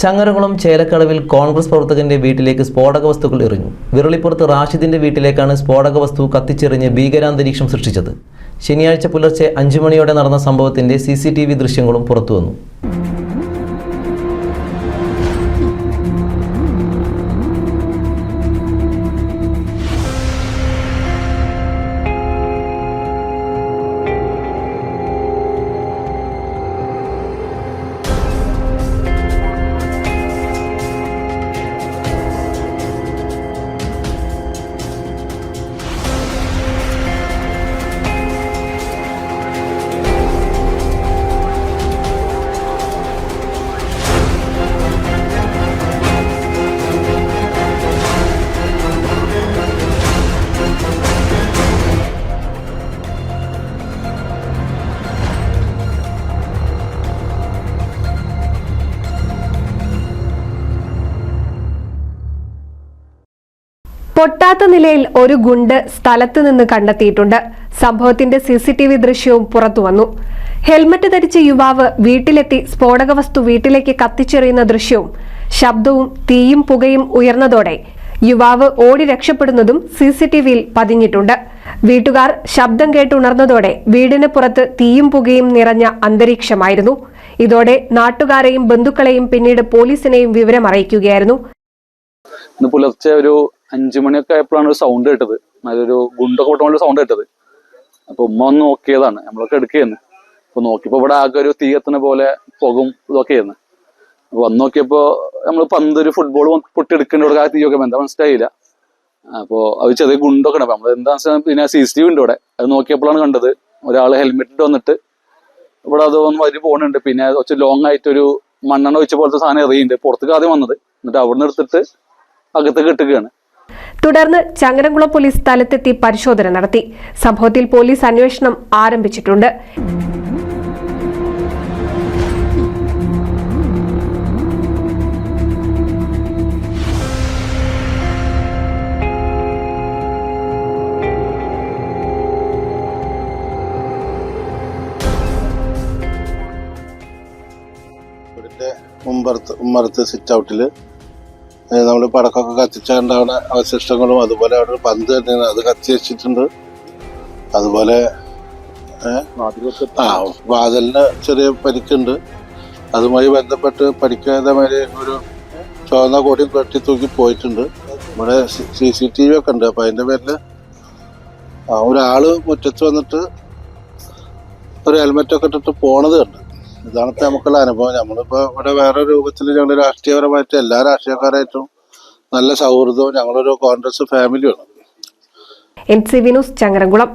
ചങ്ങരകുളം ചേലക്കടവിൽ കോൺഗ്രസ് പ്രവർത്തകന്റെ വീട്ടിലേക്ക് സ്ഫോടക വസ്തുക്കൾ എറിഞ്ഞു. വിരളിപ്പുറത്ത് റാഷിദിന്റെ വീട്ടിലേക്കാണ് സ്ഫോടക വസ്തു കത്തിച്ചെറിഞ്ഞ് ഭീകരാന്തരീക്ഷം സൃഷ്ടിച്ചത്. ശനിയാഴ്ച പുലർച്ചെ 5 മണിയോടെ നടന്ന സംഭവത്തിന്റെ CCTV ദൃശ്യങ്ങളും പുറത്തുവന്നു. പൊട്ടാത്ത നിലയിൽ ഒരു ഗുണ്ട് സ്ഥലത്ത് നിന്ന് കണ്ടെത്തിയിട്ടുണ്ട്. സംഭവത്തിന്റെ CCTV ദൃശ്യവും പുറത്തുവന്നു. ഹെൽമറ്റ് ധരിച്ച യുവാവ് വീട്ടിലെത്തി സ്ഫോടക വസ്തു വീട്ടിലേക്ക് കത്തിച്ചെറിയുന്ന ദൃശ്യവും ശബ്ദവും തീയും പുകയും ഉയർന്നതോടെ യുവാവ് ഓടി രക്ഷപ്പെടുന്നതും CCTVയിൽ പതിഞ്ഞിട്ടുണ്ട്. വീട്ടുകാർ ശബ്ദം കേട്ടുണർന്നതോടെ വീടിന് പുറത്ത് തീയും പുകയും നിറഞ്ഞ അന്തരീക്ഷമായിരുന്നു. ഇതോടെ നാട്ടുകാരെയും ബന്ധുക്കളെയും പിന്നീട് പോലീസിനെയും വിവരം അറിയിക്കുകയായിരുന്നു. ഇന്ന് പുലർച്ചെ ഒരു 5 മണിയൊക്കെ ആയപ്പോഴാണ് ഒരു സൗണ്ട് കേട്ടത്. നല്ലൊരു ഗുണ്ടൊക്കെ പൊട്ടുന്ന സൗണ്ട് കേട്ടത്. അപ്പൊ ഉമ്മ വന്ന് നോക്കിയതാണ്, നമ്മളൊക്കെ എടുക്കുകയെന്ന്. അപ്പൊ നോക്കിയപ്പോ ഇവിടെ ആകെ ഒരു തീ എത്തുന്ന പോലെ പുകയും ഇതൊക്കെയായിരുന്നു. അപ്പൊ വന്ന് നോക്കിയപ്പോ നമ്മൾ ഒരു ഫുട്ബോൾ പൊട്ടിയെടുക്കേണ്ട ആ തീയൊക്കെ എന്താ മനസ്സിലായില്ല. അപ്പോ അത് ചെറിയ ഗുണ്ടൊക്കെ ഉണ്ട്. അപ്പൊ നമ്മൾ എന്താ പിന്നെ CCTV ഉണ്ട് ഇവിടെ. അത് നോക്കിയപ്പോഴാണ് കണ്ടത് ഒരാൾ ഹെൽമെറ്റ് ഇട്ട് വന്നിട്ട് ഇവിടെ അത് ഒന്ന് വരി പോകുന്നുണ്ട്. പിന്നെ കുറച്ച് ലോങ് ആയിട്ടൊരു മണ്ണെണ്ണ ഒഴിച്ച പോലത്തെ സാധനം എറിയുന്നുണ്ട്. പുറത്തേക്ക് ആദ്യം വന്നത്, എന്നിട്ട് അവിടെ നിന്ന് എടുത്തിട്ട് അകത്തേക്ക് ഇട്ടുകയാണ്. തുടർന്ന് ചങ്ങരംകുളം പോലീസ് സ്ഥലത്തെത്തി പരിശോധന നടത്തി. സംഭവത്തിൽ പോലീസ് അന്വേഷണം ആരംഭിച്ചിട്ടുണ്ട്. ഉമ്മറത്ത് സിറ്റ് ഔട്ടില് നമ്മൾ പടക്കമൊക്കെ കത്തിച്ചുണ്ടാവുന്ന അവശിഷ്ടങ്ങളും അതുപോലെ അവിടെ പന്ത് തന്നെയാണ്, അത് കത്തി വെച്ചിട്ടുണ്ട്. അതുപോലെ വാതിലിന് ചെറിയ പരിക്കുണ്ട്. അതുമായി ബന്ധപ്പെട്ട് പരിക്കേതമാതിരി ഒരു ചുവന്ന കൊടിയും കെട്ടി തൂക്കി പോയിട്ടുണ്ട്. ഇവിടെ CCTV ഒക്കെ ഉണ്ട്. അപ്പൊ അതിന്റെ പേരില് ഒരാള് മുറ്റത്ത് വന്നിട്ട് ഒരു ഹെൽമെറ്റൊക്കെ ഇട്ടിട്ട് പോണത് കണ്ട്. ഇതാണിപ്പോ നമുക്കുള്ള അനുഭവം. നമ്മളിപ്പോ ഇവിടെ വേറെ രൂപത്തിൽ ഞങ്ങൾ രാഷ്ട്രീയപരമായിട്ട് എല്ലാ രാഷ്ട്രീയക്കാരായിട്ടും നല്ല സൗഹൃദവും ഞങ്ങളൊരു കോൺഗ്രസ് ഫാമിലിയാണ്. NCV news Changaramkulam.